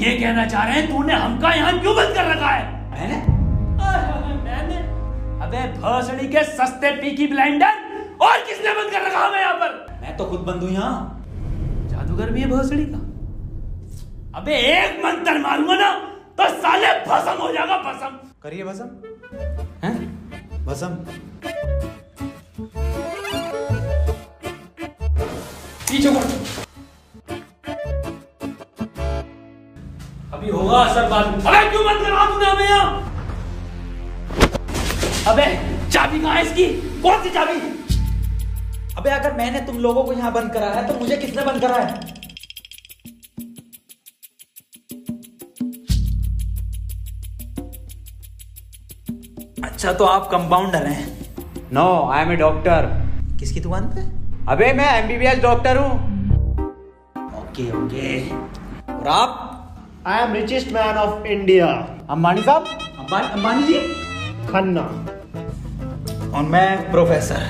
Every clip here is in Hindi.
ये कहना चाह रहे हैं तूने हमका यहाँ क्यों बंद कर रखा है? मैंने? अबे भोसड़ी के सस्ते पीकी ब्लाइंडर, और किसने बंद कर रखा हमें यहाँ पर? मैं तो खुद बंद हूँ यहाँ। जादूगर भी है भोसड़ी का। अबे एक मंत्र मारूंगा ना तो साले भस्म हो जाएगा, भस्म। करिए भस्म। हैं? भस्म। पीछे मुड़। अभी होगा असर बाद में। अबे क्यों बंद करा तूने हमें यहाँ? अबे चाबी कहाँ है इसकी? कौन सी चाबी? अबे अगर मैंने तुम लोगों को यहाँ बंद करा है तो मुझे किसने बंद करा है? अच्छा तो आप कंपाउंडर हैं? No, I am a doctor. किसकी दुकान पे? अबे मैं MBBS डॉक्टर हूँ। Okay okay. और आप? I am richest man of India. Ambani साहब? अंबानी जी? खन्ना। और मैं प्रोफेसर,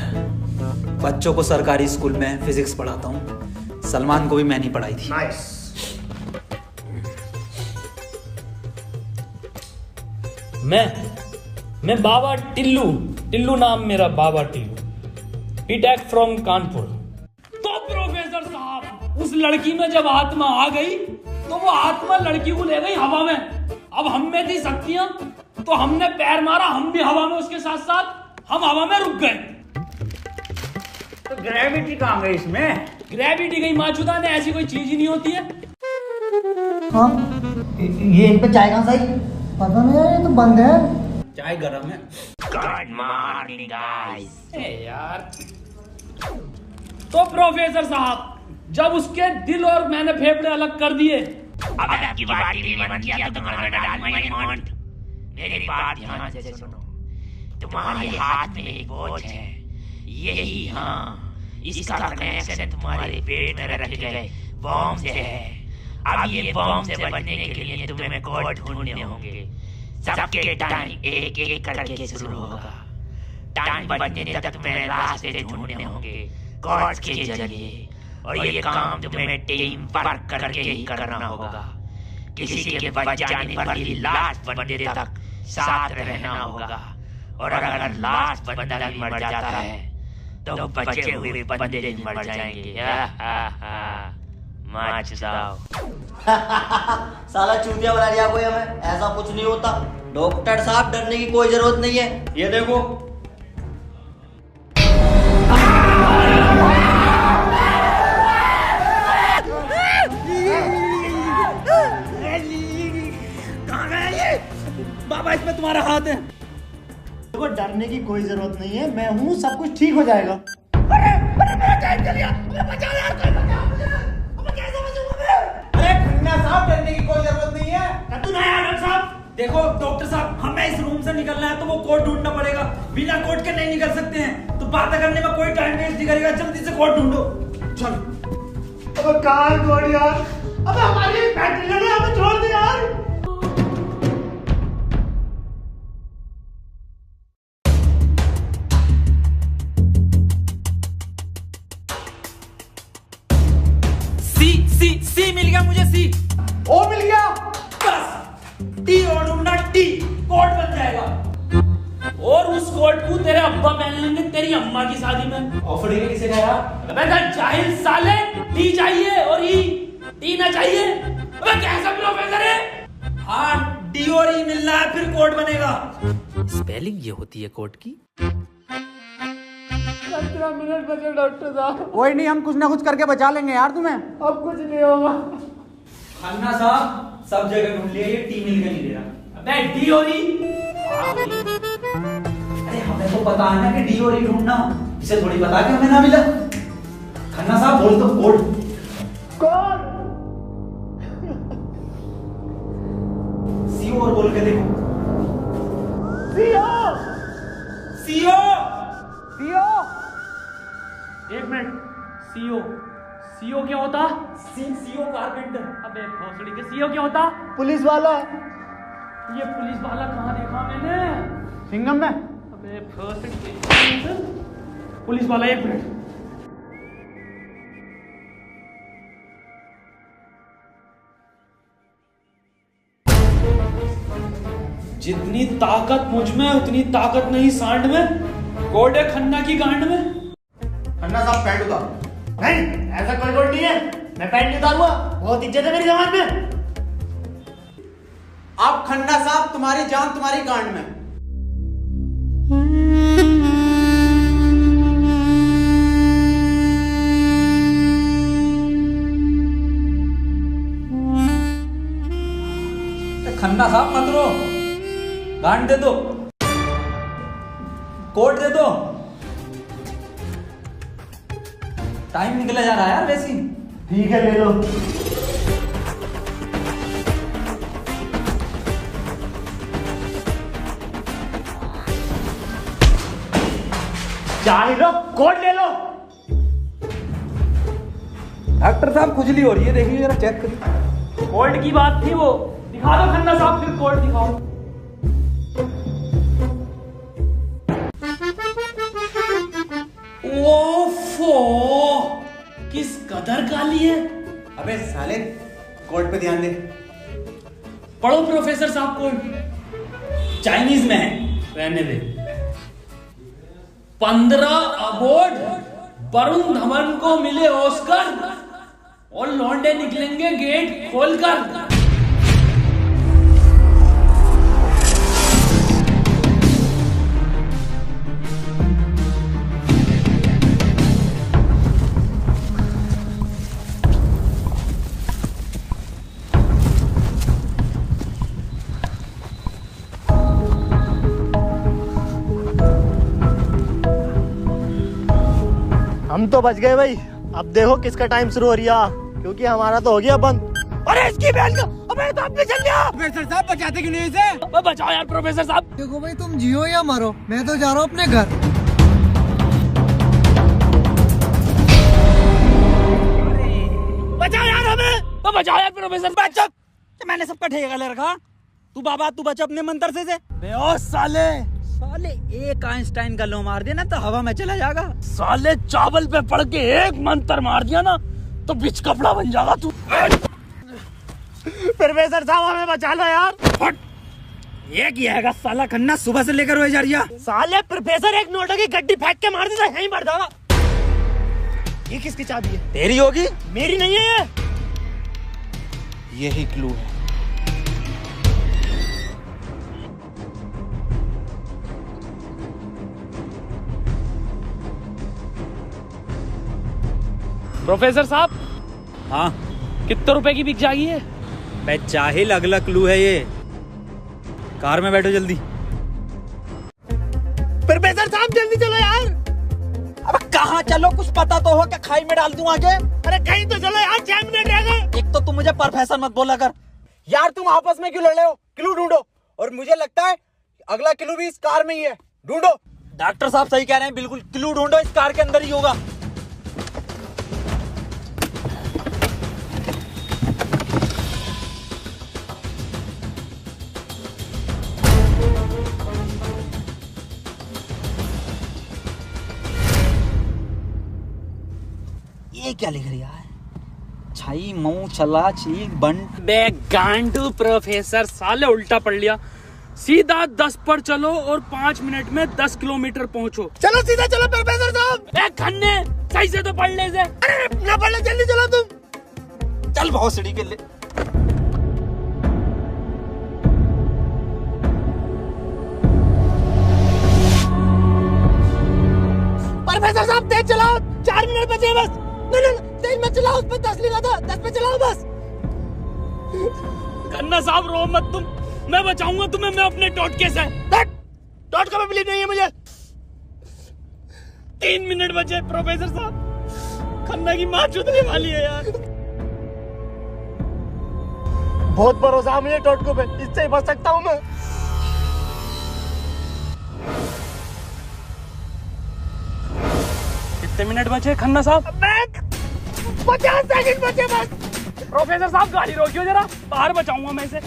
बच्चों को सरकारी स्कूल में फिजिक्स पढ़ाता हूँ। सलमान को भी मैंने पढ़ाई थी। नाइस। मैं बाबा टिल्लू नाम मेरा, बाबा टिल्लू, बीटेक फ्रॉम कानपुर। तो प्रोफेसर साहब, उस लड़की में जब आत्मा आ गई तो वो आत्मा लड़की को ले गई हवा में। अब हम में थी शक्तियां तो हमने पैर मारा, हम भी हवा में उसके साथ साथ हम हवा में रुक गए। तो ग्रेविटी कहाँ गई इसमें? ग्रेविटी गई माचुदा ने, ऐसी कोई चीज ही नहीं होती है। हाँ, ये इन पे चाय कहाँ से आई? पता नहीं यार, ये तो बंद है। चाय गरम है। Good morning guys. यार तो प्रोफेसर साहब, जब उसके दिल और मैंने फेफड़े अलग कर दिए, अब आपकी बात नहीं मन किया तो तुम्हारा डालूंगा ये मॉन्ट। मेरी बात ध्यान से सुनो। तुम्हारे हाथ में एक बोझ है, यही हाँ, इसका कनेक्शन तुम्हारे पेट में रखे गए बॉम्ब से है। अब ये बॉम्ब से बचने के लिए तुम्हें कोड ढूंढने होंगे। सबके टाइम एक एक करके शुरू होगा। टाइम बचने तक तुम्हें रास्ते ढूंढने होंगे कोड के जरिए, और ये काम तुम्हें टीम वर्क करके ही करना होगा। किसी के बच जाने पर भी लास्ट बंदे तक साथ रहना होगा, और अगर लास्ट बंदा भी मर जाता है तो बचे हुए बंदे भी मर जाएंगे। माच दाओ। साला चूतिया बना दिया कोई हमें, ऐसा कुछ नहीं होता। डॉक्टर साहब डरने की कोई जरूरत नहीं है, ये देखो। बाबा इसमें तुम्हारा हाथ है। देखो डरने की कोई जरूरत नहीं है, मैं हूँ, सब कुछ ठीक हो जाएगा। साहब डरने की कोई जरूरत नहीं है। तू नहीं आया साहब। देखो डॉक्टर साहब, हमें इस रूम से निकलना है तो वो कोड ढूंढना पड़ेगा। बिना कोड के नहीं निकल सकते हैं, तो बातें करने में कोई टाइम वेस्ट नहीं करेगा। जल्दी से कोड ढूंढो। चलो। अब कहाँ कोड यार? अब हमारी बैटरी लगे, हमें छोड़ दे यार। सी मिल गया मुझे। सी ओ मिल गया। बस टी और ढूंढना, टी कोड बन जाएगा। और उस कोट को तेरे अब्बा पहन लेंगे तेरी अम्मा की शादी में। ऑफर देके किसे कह रहा? अबे जाहिल साले, टी चाहिए और ई टी ना चाहिए। अबे कैसा प्रोफेसर है? हाँ, डी और ई मिलना है फिर कोड बनेगा। स्पेलिंग ये होती है कोड की। 15 मिनट बचे डॉक्टर साहब। कोई नहीं, हम कुछ ना कुछ करके बचा लेंगे यार तुम्हें। अब कुछ नहीं होगा। खन्ना साहब सब जगह ढूंढ लिया, ये टी मिल के नहीं दे रहा। अबे डी और ई। अरे हमें तो पता है ना कि डी और ई ढूंढना, इसे थोड़ी पता कि हमें ना मिला। खन्ना साहब बोल तो कोड। कौन? सीओ और बोल के देखो। सीओ। सीओ। सीओ। एक मिनट, सीओ सीओ क्या होता? CO carpenter. अबे भोसड़ी के सीओ क्या होता? पुलिस वाला। ये पुलिस वाला कहाँ देखा मैंने? सिंघम में। अबे भोसड़ी के पुलिस वाला, एक मिनट। जितनी ताकत मुझ में उतनी ताकत नहीं सांड में। कोड है खन्ना की गांड में। खन्ना साहब पैंट उतारो। नहीं, ऐसा कोई कोड नहीं है, मैं पैंट नहीं उतारूंगा, बहुत इज्जत है मेरी जबान में। आप खन्ना साहब, तुम्हारी जान तुम्हारी गांड में। खन्ना साहब मत रो, गांड दे दो, कोट दे दो। टाइम निकला जा रहा है यार वैसे ही। ठीक है, ले लो। चाहे लो, कोड ले लो। डॉक्टर साहब खुजली हो रही है, देखिए जरा चेक करिए। कोड की बात थी वो, दिखा दो खन्ना साहब, फिर कोड दिखाओ। ओफो, किस कदर काली है। अबे साले, कोड पे ध्यान दे। पढ़ो प्रोफेसर साहब कोड। चाइनीज में है, रहने दे। 15 अवार्ड वरुण धवन को मिले ऑस्कर और लौंडे निकलेंगे गेट खोलकर। हम तो बच गए भाई। अब देखो किसका टाइम शुरू हो रहा, क्योंकि हमारा तो हो गया बंद। अरे इसकी बहन का, अबे तो अपने चल गया। प्रोफेसर साहब बचाते क्यों नहीं इसे? बचाओ यार प्रोफेसर साहब। देखो भाई, तुम जियो या मरो, मैं तो जा रहा हूँ अपने घर। बचाओ यार हमें, बचाओ यार प्रोफेसर। बचा। मैंने सबका ठेका ले रखा। तू बाबा तू बचा अपने मंत्र से। बे साले, साले एक आइंस्टाइन का लो मार दिया ना तो हवा में चला जाएगा। साले चावल पे पड़ के एक मंत्र मार दिया ना तो बिच कपड़ा बन जाएगा तू। प्रोफेसर साहब हमें बचा लो यार। ये किया है साला खन्ना, सुबह से लेकर रोए जा रही है। साले प्रोफेसर एक नोटों की गड्डी फेंक के मार देता, यहीं बढ़ जाएगा। ये किसकी चाबी है? तेरी होगी, मेरी नहीं है ये। यही क्लू है। प्रोफेसर साहब, हाँ कितने रुपए की बिक जाएगी है? मैं चाहिल अगला क्लू है ये। कार में बैठो जल्दी। प्रोफेसर साहब जल्दी चलो यार। अब कहाँ चलो, कुछ पता तो हो क्या खाई में डाल दूं आगे। अरे कहीं तो चलो यार, 6 मिनट रह गए। एक तो तुम मुझे प्रोफेसर मत बोला कर। यार तुम आपस में क्यों लड़ रहे हो? क्लू ढूंढो। और मुझे लगता है अगला क्लू भी इस कार में ही है, ढूंढो। डॉक्टर साहब सही कह रहे हैं, बिल्कुल क्लू ढूंढो, इस कार के अंदर ही होगा। ये क्या लिख रही है? छाई मऊ चला चीक बंट। बे गांडू प्रोफेसर, साले उल्टा पढ़ लिया। सीधा 10 पर चलो और 5 मिनट में 10 किलोमीटर पहुंचो। चलो सीधा चलो प्रोफेसर साहब। ए खन्ने, सही से तो पढ़ ले से। अरे ना पढ़ ले, जल्दी चलो तुम। चल बहुत सीढ़ी के ले। प्रोफेसर साहब तेज चलाओ, 4 मिनट बचे बस। नहीं तेज मत चलाओ, उस पर 10 लिखा था, 10 पे चलाओ बस। खन्ना साहब रो मत तुम, मैं बचाऊंगा तुम्हें, मैं अपने टोटके से। टोटका में बिलीव नहीं है मुझे। 3 मिनट बचे प्रोफेसर साहब, खन्ना की माँ चुदने वाली है यार। बहुत भरोसा है मुझे टोटको पे, इससे ही बच सकता हूँ मैं। कितने मिनट बचे खन्ना साहब? 50 सेकंड बचे बस। प्रोफेसर साहब गाड़ी रोकियो जरा, बाहर बचाऊंगा मैं इसे।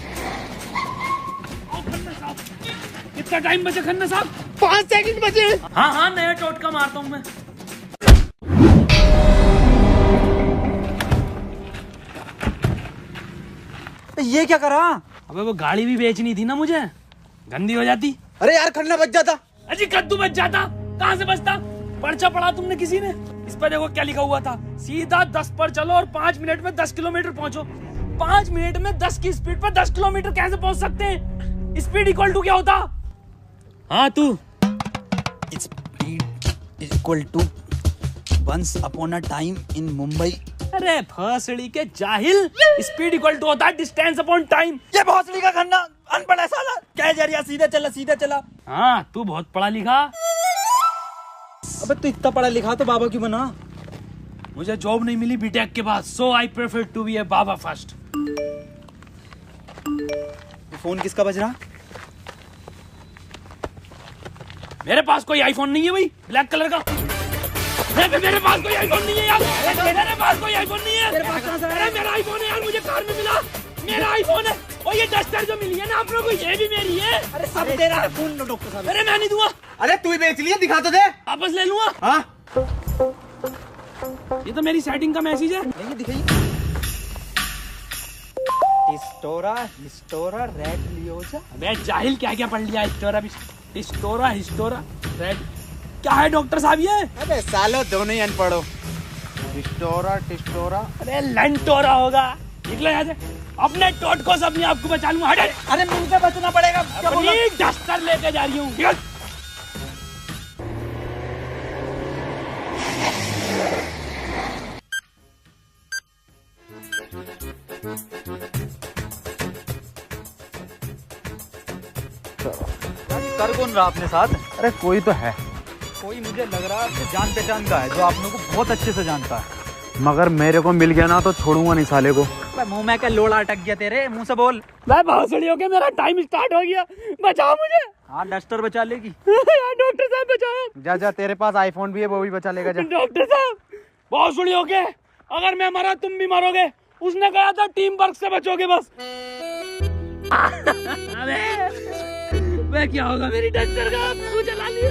खन्ना साहब, कितना टाइम बचा खन्ना साहब? 5 सेकंड बचे। हाँ हाँ, नया टोटका मारता हूँ मैं। ये क्या करा? अबे वो गाड़ी भी बेचनी थी ना मुझे, गंदी हो जाती। अरे यार खन्ना बच जाता। अजी कद्दू बच जाता, कहाँ से बचता? पर्चा पढ़ा तुमने किसी ने? इस पर देखो क्या लिखा हुआ था, सीधा 10 पर चलो और 5 मिनट में 10 किलोमीटर पहुंचो। 5 मिनट में 10 की स्पीड पर 10 किलोमीटर कैसे पहुंच सकते हैं? स्पीड इक्वल टू क्या होता? हाँ तू। Speed is equal to once upon a time in Mumbai। अरे भोसड़ी के जाहिल, स्पीड इक्वल टू होता है डिस्टेंस अपॉन टाइम। ये भोसड़ी का खन्ना अनपढ़ है साला, क्या जरिया, सीधे चला सीधे चला। हाँ तू बहुत पढ़ा लिखा। अबे तू इतना पढ़ा लिखा तो बाबा क्यों बना? मुझे जॉब नहीं मिली बीटेक के बाद, so I prefer to be a baba first. Phone किसका बज रहा? मेरे पास कोई आईफोन नहीं है भाई, ब्लैक कलर का। मेरे पास कोई आईफोन नहीं है यार, मेरे पास कोई आईफोन नहीं है। अरे मेरा आईफोन है यार, मुझे कार में मिला, मेरा आईफोन है। और ये डस्टर जो मिली है ना आप लोगों को, ये भी मेरी है। अरे सब तेरा है फोन डॉक्टर साहब। अरे मैं नहीं दूंगा। अरे तू ही बेच लिया, दिखा तो दे। वापस ले लूंगा। हाँ ये तो मेरी सेटिंग का मैसेज है। नहीं दिखाई। हिस्टोरा रेड लियोजा। अबे जाहिल क्या क्या पढ़ लिया? हिस्टोरा रेड क्या है डॉक्टर साहब ये? अबे सालो दोनों ही अनपढ़ हो। टिस्टोरा। अरे लंटोरा होगा। निकलो यहाँ से, अपने टोटको से अपने आप को बचा लूंगा। हट। अरे मुझे बचना पड़ेगा। क्या बोल रहा है? अपनी डस्टर लेके जा रही हूँ। कर कौन रहा अपने साथ? अरे कोई तो है, कोई मुझे लग रहा है जान पहचान का है, जो आप लोगों को बहुत अच्छे से जानता है। मगर मेरे को मिल गया ना तो छोड़ूंगा नहीं साले को। मुंह में क्या लोड़ा अटक गया तेरे मुंह से बोल। मैं भोसड़ी हो गया, मेरा टाइम स्टार्ट हो गया, बचाओ मुझे। हाँ डस्टर बचा लेगी। डॉक्टर साहब बचाओ। जा जा, तेरे पास आईफोन भी है, वो भी बचा लेगा। जा डॉक्टर साहब भोसड़ी हो गए, अगर मैं मरा तुम भी मरोगे। उसने कहा था टीम वर्क से बचोगे बस। मैं क्या होगा मेरी डस्टर का, तू चला लिया।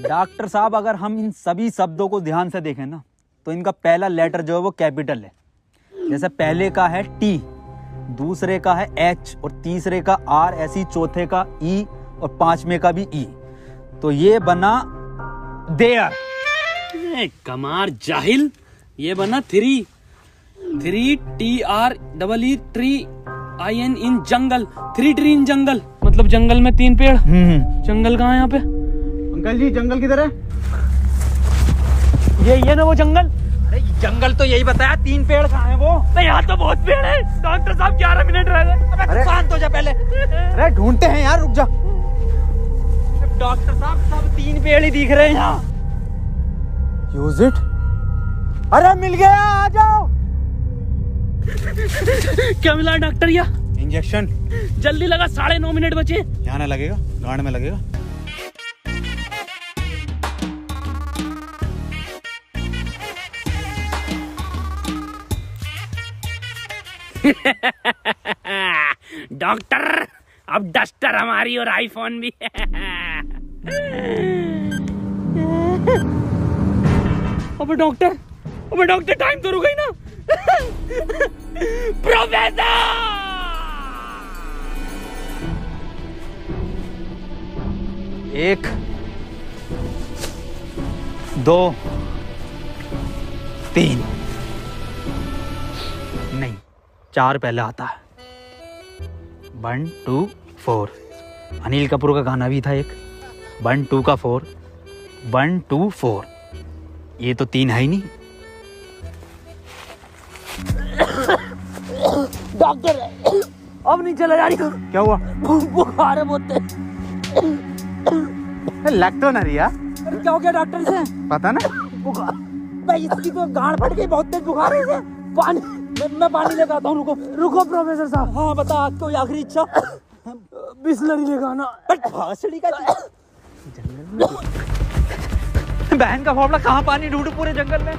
डॉक्टर साहब अगर हम इन सभी शब्दों को ध्यान से देखें ना, तो इनका पहला लेटर जो है वो कैपिटल है। जैसे पहले का है टी, दूसरे का है एच और तीसरे का आर, ऐसी चौथे का ई और पांचवें का भी ई। तो ये बना देयर। कमार जाहिल, ये बना three TREE IN in jungle. 3 tree in jungle, मतलब जंगल में 3 पेड़। जंगल कहाँ है यहाँ पे? अंकल जी जंगल किधर है? ये ना वो जंगल। अरे जंगल तो यही बताया, 3 पेड़ कहाँ हैं वो? नहीं यहाँ तो बहुत पेड़ है। डॉक्टर साहब 11 मिनट रह गए। अबे शांत हो जा पहले। अरे ढूंढते हैं यार, रुक जा। डॉक्टर साहब सब 3 पेड़ ही दिख रहे हैं यहाँ। Use it. अरे मिल गया, आ जाओ। क्या मिला डॉक्टर? या इंजेक्शन। जल्दी लगा, 9:30 मिनट बचे। यहाँ ना लगेगा, गांड में लगेगा। डॉक्टर अब डस्टर हमारी और आईफोन भी है। अबे डॉक्टर टाइम तो रुक गई ना। प्रोफेसर 1 2 3 नहीं 4 पहले आता है। 1 2 4। अनिल कपूर का गाना भी था एक, 1 2 का 4, 1 2 4। ये तो 3 है ही नहीं। डॉक्टर अब नहीं चला जा रही। क्या हुआ? बुखार है बहुत। लग तो ना रही यार। अरे क्या हो गया डॉक्टर से? पता ना। बुखार भाई, इसकी तो गांड फट गई, बहुत तेज बुखार है इसे। पानी मैं पानी लेकर आता हूँ। रुको प्रोफेसर साहब। हाँ बता, आज कोई आखिरी इच्छा? बिस्लरी लेगा ना। भाषणी का बहन का फावड़ा, कहाँ पानी ढूंढूं पूरे जंगल में?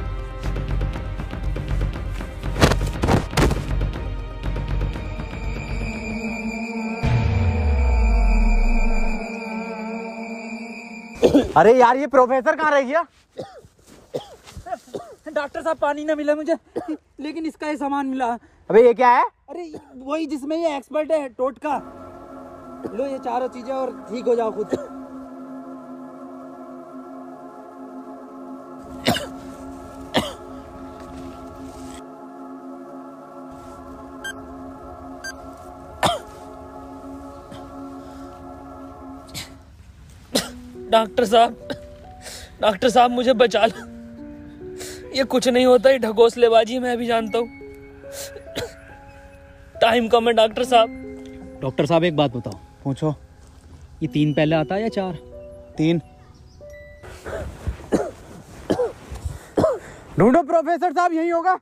अरे यार ये प्रोफेसर कहाँ रह गया? डॉक्टर साहब पानी ना मिला मुझे, लेकिन इसका ये सामान मिला। अबे ये क्या है? अरे वही जिसमें ये एक्सपर्ट है, टोटका। लो ये चारों चीजें और ठीक हो जाओ खुद। डॉक्टर साहब मुझे बचा लो। ये कुछ नहीं होता, ये ढकोसलेबाजी मैं भी जानता हूँ। टाइम कम है डॉक्टर साहब। डॉक्टर साहब एक बात बताओ। पूछो। ये 3 पहले आता है या 4? 3। ढूंढो प्रोफेसर साहब, यही होगा।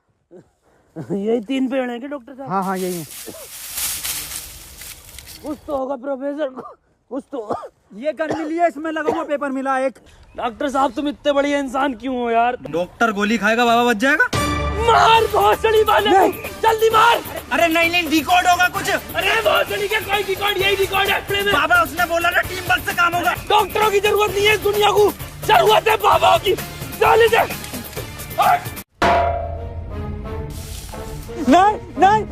यही 3 पेड़ हैं क्या डॉक्टर साहब? हाँ हाँ यही है। कुछ तो होगा प्रोफेसर, कुछ तो। ये गन मिली है, इसमें लगा हुआ पेपर मिला एक। डॉक्टर साहब तुम इतने बढ़िया इंसान क्यों हो यार? डॉक्टर गोली खाएगा, बाबा बच जाएगा। मार भोसड़ी वाले, जल्दी मार। अरे नहीं रिकॉर्ड होगा कुछ। अरे भोसड़ी के कोई रिकॉर्ड, यही रिकॉर्ड है अपने में। बाबा उसने बोला ना टीम वर्क से काम होगा। डॉक्टरों की जरूरत नहीं है इस दुनिया को, जरूरत है बाबा की। चल इधर। नहीं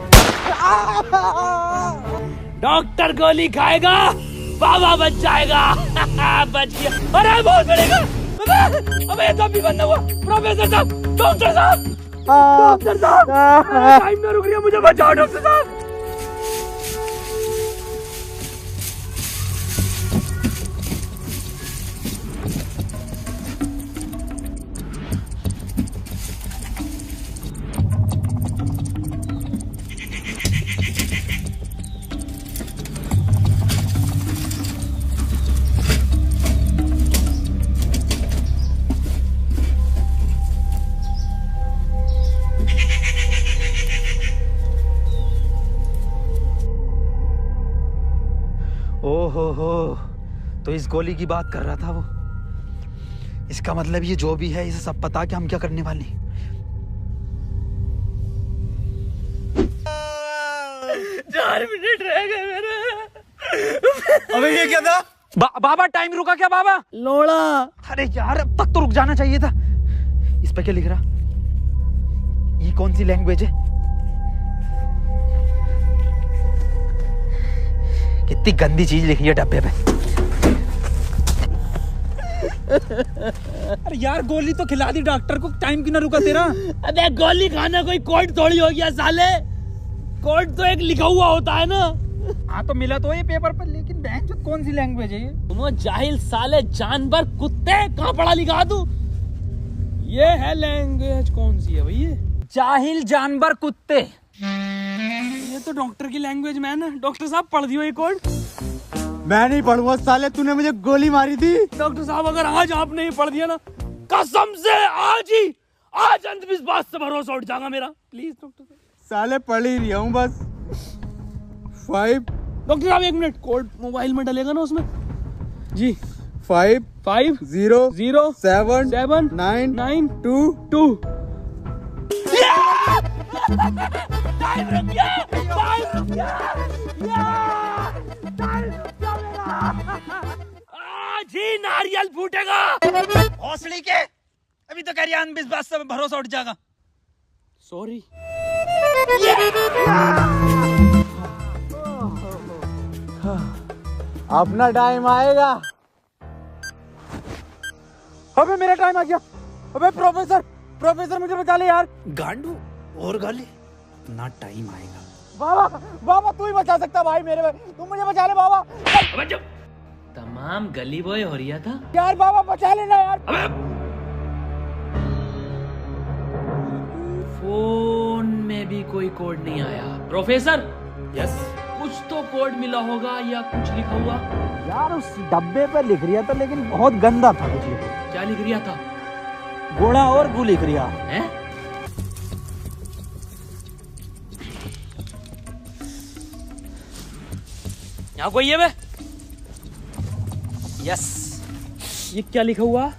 डॉक्टर गोली खाएगा, बाबा बच जाएगा। बच गया। अरे बहुत बढ़ेगा। अबे ये तो अभी बंद हुआ। प्रोफेसर साहब, डॉक्टर साहब, डॉक्टर साहब, टाइम ना रुक रही है, मुझे बचाओ डॉक्टर साहब। ओहो, तो इस गोली की बात कर रहा था वो। इसका मतलब ये जो भी है इसे सब पता कि हम क्या करने वाले हैं। 4 मिनट रह गए मेरे। अबे ये क्या था? बाबा टाइम रुका क्या बाबा? लोड़ा। अरे यार अब तक तो रुक जाना चाहिए था। इस पे क्या लिख रहा? ये कौन सी लैंग्वेज है? कितनी गंदी चीज लिखी है डब्बे पे। अरे यार गोली तो खिला दी डॉक्टर को, टाइम क्यों ना रुका तेरा? अबे गोली खाना कोई कोड थोड़ी हो गया साले। कोड तो एक लिखा हुआ होता है ना। हाँ तो मिला तो ये पेपर पर, लेकिन बैंक कौन सी लैंग्वेज है ये? तुम जाहिल साले, जानवर, कुत्ते, कहाँ पढ़ा लिखा तू? ये है लैंग्वेज कौन सी है भाई? ये जाहिल जानवर कुत्ते। ये तो डॉक्टर की लैंग्वेज में है ना। डॉक्टर साहब पढ़ दियो ये कोड। मैं नहीं पढ़ूंगा साले, तूने मुझे गोली मारी थी। डॉक्टर साहब अगर आज आपने ही पढ़ दिया ना, कसम से आज अंधविश्वास से भरोसा उठ जाएगा मेरा। प्लीज डॉक्टर साहब। साले पढ़ ही रहा हूँ बस। 5। डॉक्टर साहब 1 मिनट, कोड मोबाइल में डलेगा ना उसमें? जी। 5 0 0 7 7 9 9 2 2। टाइम रुक गया, टाइम रुक गया, टाइम रुक गया मेरा। आज ही नारियल फूटेगा। हौसली के अभी तो कह अंधविश्वास से भरोसा उठ जाएगा। सॉरी। अपना टाइम आएगा। अबे मेरा टाइम आ गया। अबे प्रोफेसर मुझे बचा ले यार। गांडू और गाली, अपना टाइम आएगा। बाबा तू ही बचा सकता भाई मेरे, तुम मुझे बचा ले बाबा। अबे जब तमाम गली बॉय हो रहा था यार बाबा बचा लेना यार। अबे फोन में भी कोई कोड नहीं आया। प्रोफेसर, यस, कुछ तो कोड मिला होगा या कुछ लिखा हुआ? यार उस डब्बे पर लिख रिया था, लेकिन बहुत गंदा था कुछ लिखा। क्या लिख रिया था? गोड़ा और गु लिख रिया है। यहाँ कोई है बे? यस, ये क्या लिखा हुआ?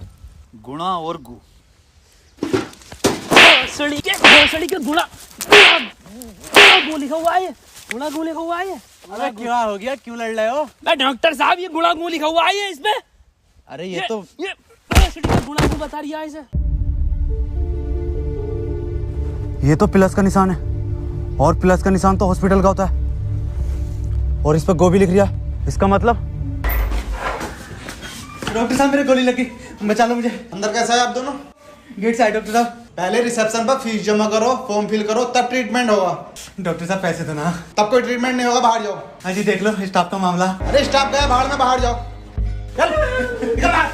गुणा और गु। भोसड़ी के गुणा गु लिखा हुआ है। गुणा गु लिखा हुआ है। अरे क्या हो गया, क्यों लड़ रहे हो? मैं डॉक्टर साहब, ये गुणा गु लिखा हुआ है इसमें। अरे ये भोसड़ी का गुणा गु बता रही है इसे। ये तो प्लस का निशान है, और प्लस का निशान तो हॉस्पिटल का होता है, और इस पर गो भी लिख रिया। इसका मतलब? डॉक्टर साहब मेरे गोली लगी, बचा लो मुझे। अंदर कैसा है आप दोनों? गेट से आए डॉक्टर साहब। पहले रिसेप्शन पर फीस जमा करो, फॉर्म फिल करो, तब ट्रीटमेंट होगा। डॉक्टर साहब पैसे तो ना। तब कोई ट्रीटमेंट नहीं होगा, बाहर जाओ। हाँ जी देख लो स्टाफ का मामला। अरे स्टाफ गया बाहर में, बाहर जाओ। चल निकल बाहर।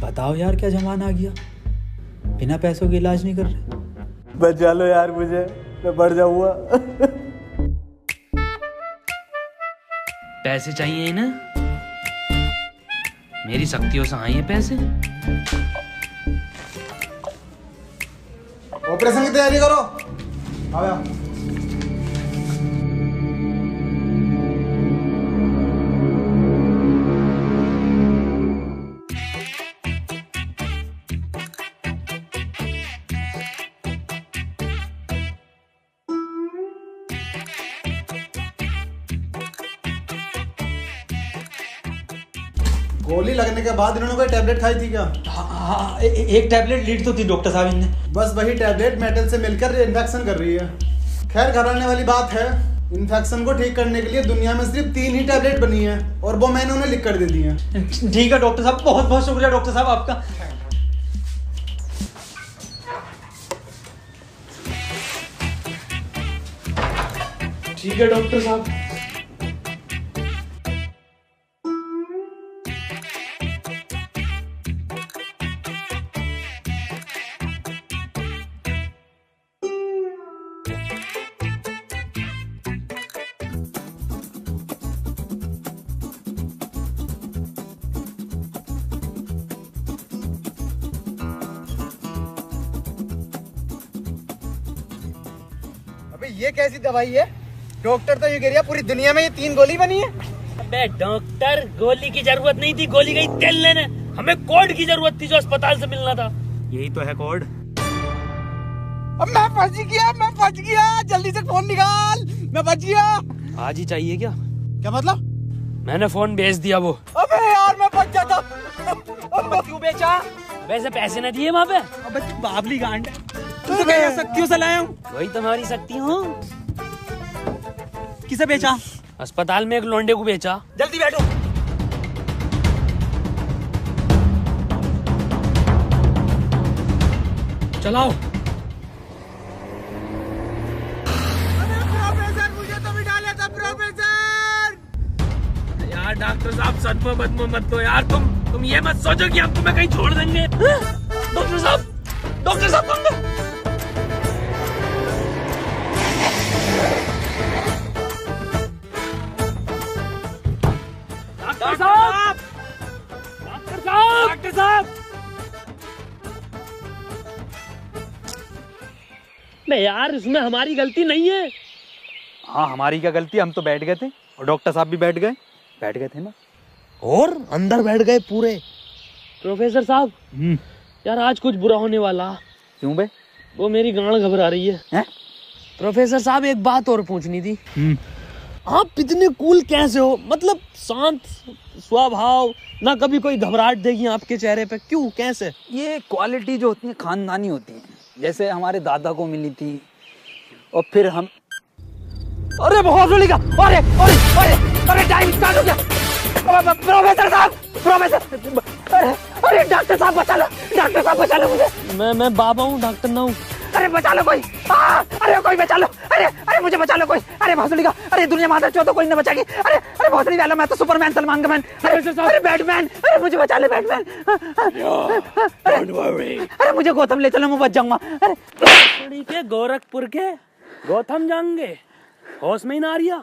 बताओ यार क्या जमाना आ गया, बिना पैसों के इलाज नहीं कर रहे। बचा लो यार मुझे, मैं बढ़ जाऊंगा। पैसे चाहिए ना, मेरी शक्तियों से आए हैं पैसे। ऑपरेशन की तैयारी करो। आओ यार। गोली लगने के बाद इन्होंने कोई टैबलेट खाई थी क्या? हाँ, एक टैबलेट लीड तो थी डॉक्टर साहब इनने। बस वही टैबलेट मेटल से मिलकर इन्फेक्शन कर रही है। खैर घबराने वाली बात है, इन्फेक्शन को ठीक करने के लिए दुनिया में सिर्फ 3 ही टैबलेट बनी है और वो मैंने उन्हें लिख कर दे दी है। ठीक है डॉक्टर साहब, बहुत बहुत शुक्रिया डॉक्टर साहब आपका। ठीक है डॉक्टर साहब। अबे ये कैसी दवाई है? डॉक्टर तो ये कह रहा पूरी दुनिया में ये 3 गोली बनी है। अबे डॉक्टर, गोली की जरूरत नहीं थी, गोली गई तेल लेने। हमें कोड की जरूरत थी जो अस्पताल से मिलना था। यही तो है कोड। अब मैं फंस गया, जल्दी से फोन निकाल, मैं बच गया। आज ही चाहिए क्या? क्या मतलब? मैंने फोन भेज दिया वो। अबे यार मैं बच जाता। क्यों बेचा? वैसे पैसे न दिए वहाँ पे। अबे बाबली गांड, तू तो क्या शक्तियों से लाया हूँ। वही तुम्हारी शक्ति हूँ। किसे बेचा? अस्पताल में एक लोंडे को बेचा। जल्दी बैठो। चलाओ। प्रोफेसर मुझे तो बिठा लेता प्रोफेसर। यार डॉक्टर साहब सदमा बदमा मत दो यार, तुम ये मत सोचो कि हम तुम्हें कहीं छोड़ देंगे। डॉक्टर साहब तुम डॉक्टर साहब नहीं यार, इसमें हमारी गलती नहीं है। हाँ हमारी क्या गलती, हम तो बैठ गए थे और डॉक्टर साहब भी बैठ गए थे ना। और अंदर बैठ गए पूरे। प्रोफेसर साहब यार आज कुछ बुरा होने वाला। क्यों बे? वो मेरी गांड घबरा रही है। हैं? प्रोफेसर साहब एक बात और पूछनी थी। आप इतने कूल कैसे हो? मतलब शांत स्वभाव, ना कभी कोई घबराहट देगी आपके चेहरे पे, क्यों कैसे? ये क्वालिटी जो होती है खानदानी होती है, जैसे हमारे दादा को मिली थी और फिर हम। अरे बहुत जोली का, अरे अरे अरे अरे टाइम स्टार्ट हो गया। प्रोफेसर साहब, अरे डॉक्टर साहब बचा लो मुझे। मैं बाबा हूँ, डॉक्टर ना हूँ। अरे बचा लो कोई, अरे कोई बचा लो, अरे मुझे बचा लो कोई। अरे भोसड़ी का, अरे दुनिया माता चो तो कोई न बचाएगी। अरे भोसड़ी वाला, मैं तो सुपरमैन सलमान का मैन। अरे बैटमैन, अरे मुझे बचा ले बैटमैन। अरे मुझे गौतम ले चलो, मैं बच जाऊंगा। अरे के गोरखपुर के गौतम जाएंगे, होश में ही ना रिया।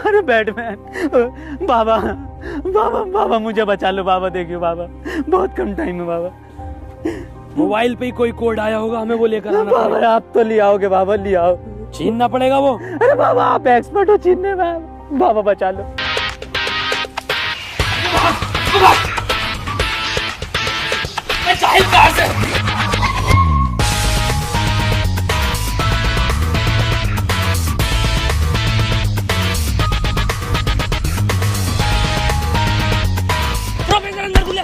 अरे बैटमैन, बाबा मुझे बचा लो बाबा, देखियो बाबा बहुत कम टाइम है बाबा। मोबाइल पे ही कोई कोड आया होगा, हमें वो लेकर आना बाबा पड़ेगा। आप तो ले आओगे बाबा, ले आओ। छीनना पड़ेगा वो। अरे बाबा आप एक्सपर्ट हो छीनने में, बाबा बचा लो। प्रोफेसर अंदर खुले।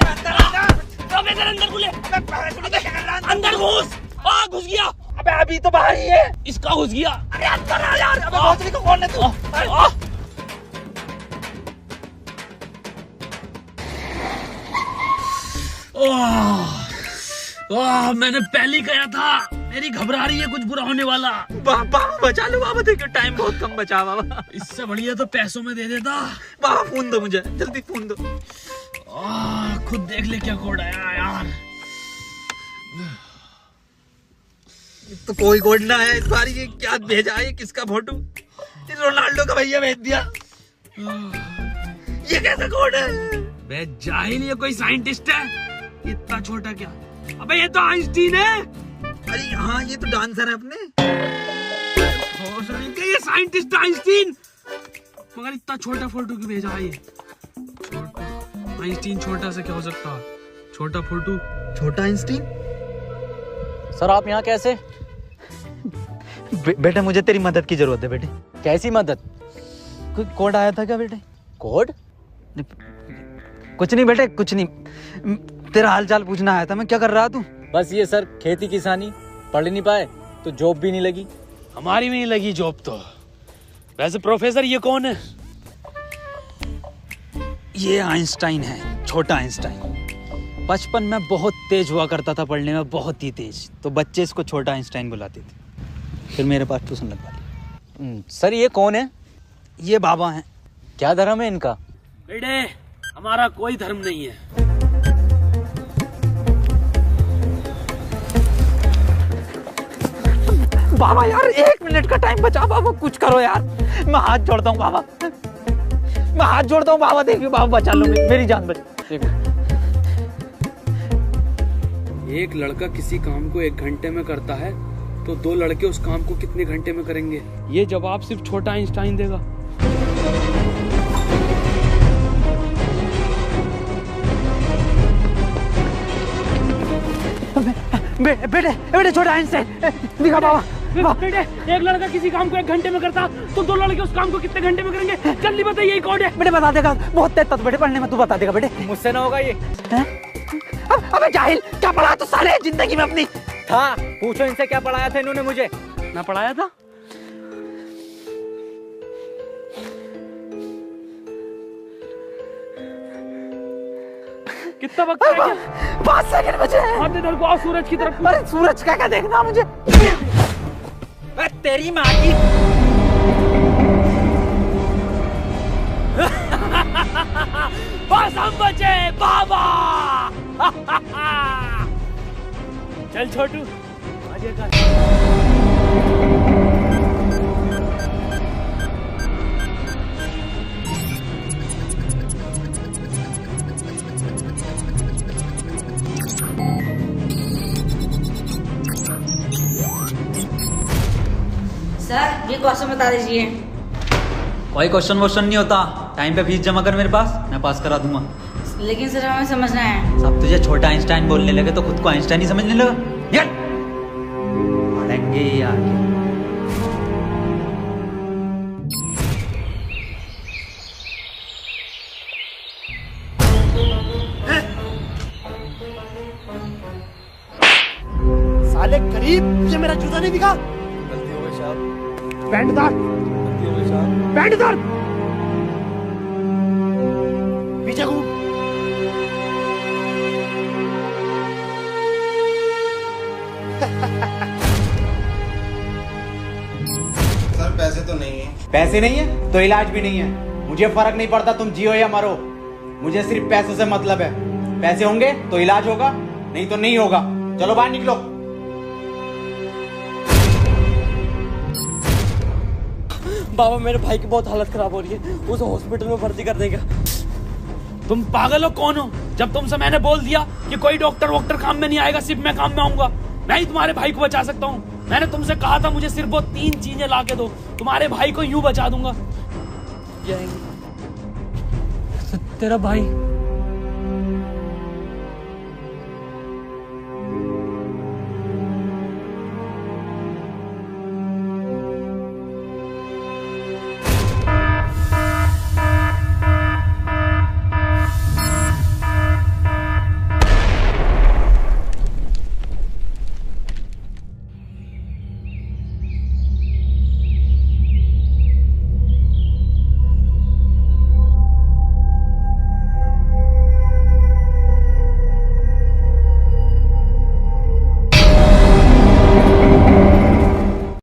कुत्ता घुस गया। अरे अंदर आ यार, अबे भोसड़ी को कौन है तू? मैंने पहले ही कहा था, मेरी घबरा रही है, कुछ बुरा होने वाला। बाबा बचा लो बाबा, देखो टाइम बहुत कम बचा बाबा। इससे बढ़िया तो पैसों में दे देता। बाबा फोन दो मुझे, जल्दी फोन दो। खुद देख ले क्या कोड आया यार। तो कोई कोड ना है इस बार, ये क्या भेजा है, किसका फोटो? रोनाल्डो का भैया भेज दिया। ये कैसा कोड है? बे जाहिल, ये कोई साइंटिस्ट है? इतना छोटा क्या? अबे ये तो आइंस्टीन है। अरे हाँ, ये तो डांसर है अपने। ये साइंटिस्ट आइंस्टीन, मगर इतना छोटा फोटो क्यों भेजा है? ये छोटा आइंस्टीन, छोटा से क्या हो सकता है? छोटा फोटो, छोटा आइंस्टीन। सर आप यहाँ कैसे? बेटा मुझे तेरी मदद की जरूरत है बेटे। कैसी मदद? कोई कोड आया था क्या बेटे? कोड? कुछ नहीं बेटे, कुछ नहीं, तेरा हाल चाल पूछना आया था मैं। क्या कर रहा तू? बस ये सर, खेती किसानी, पढ़ नहीं पाए तो जॉब भी नहीं लगी। हमारी भी नहीं लगी जॉब तो। वैसे प्रोफेसर ये कौन है? ये आइंस्टाइन है, छोटा आइंस्टाइन। बचपन में बहुत तेज हुआ करता था पढ़ने में, बहुत ही तेज, तो बच्चे इसको छोटा आइंस्टाइन बुलाते थे। फिर मेरे पास ट्यूशन लगवा ली। सर ये कौन है? ये बाबा हैं। क्या धर्म है इनका? बेटे हमारा कोई धर्म नहीं है। बाबा यार 1 मिनट का टाइम बचा बाबा, कुछ करो यार, मैं हाथ जोड़ता हूँ बाबा, मैं हाथ जोड़ता हूँ बाबा। देखिए बाबा, बचा लो मेरी जान बचा। एक लड़का किसी काम को 1 घंटे में करता है तो 2 लड़के उस काम को कितने घंटे में करेंगे? ये जवाब सिर्फ छोटा आइंस्टाइन देगा। बेटे छोटा आइंस्टाइन दिखा बाबा। बेटे एक लड़का किसी काम को 1 घंटे में करता तो 2 लड़के उस काम को कितने घंटे में करेंगे? जल्दी बताइए, यही कोड है। बेटे बता देगा, बहुत तेज था बेटे पढ़ने में, तू बता देगा बेटे। मुझसे ना होगा ये। अबे जाहिल, क्या पढ़ा तू साले जिंदगी में अपनी? था, पूछो इनसे क्या पढ़ाया था इन्होंने मुझे। ना पढ़ाया था? कितना वक्त है? 5 सेकंड बचे हैं। हाथ इधर को, सूरज की तरफ। अरे सूरज का क्या देखना मुझे? तेरी माँ की। बस हम बचे बाबा। चल छोटू, आगे कर। सर ये क्वेश्चन बता दीजिए। कोई क्वेश्चन वोश्चन नहीं होता, टाइम पे फीस जमा कर मेरे पास, मैं पास करा दूंगा। लेकिन सर हमें समझना है। सब तुझे छोटा आइंस्टाइन बोलने लगे तो खुद को आइंस्टाइन ही समझने लगा। यार पढ़ेंगे यार। साले गरीब, ये मेरा जूता नहीं दिखा? गलती हो गई साहब। पैंट उतार। गलती हो गई साहब। पैंट उतार। पीछे घूम। सर पैसे तो नहीं है। पैसे नहीं है तो इलाज भी नहीं है। मुझे फर्क नहीं पड़ता तुम जियो या मरो, मुझे सिर्फ पैसों से मतलब है। पैसे होंगे तो इलाज होगा, नहीं तो नहीं होगा। चलो बाहर निकलो। बाबा मेरे भाई की बहुत हालत खराब हो रही है, उसे हॉस्पिटल में भर्ती कर देगा। तुम पागल हो कौन हो? जब तुमसे मैंने बोल दिया कि कोई डॉक्टर वॉक्टर काम में नहीं आएगा, सिर्फ मैं काम में आऊंगा। मैं ही तुम्हारे भाई को बचा सकता हूँ। मैंने तुमसे कहा था मुझे सिर्फ वो 3 चीजें ला के दो, तुम्हारे भाई को यूं बचा दूंगा। तेरा भाई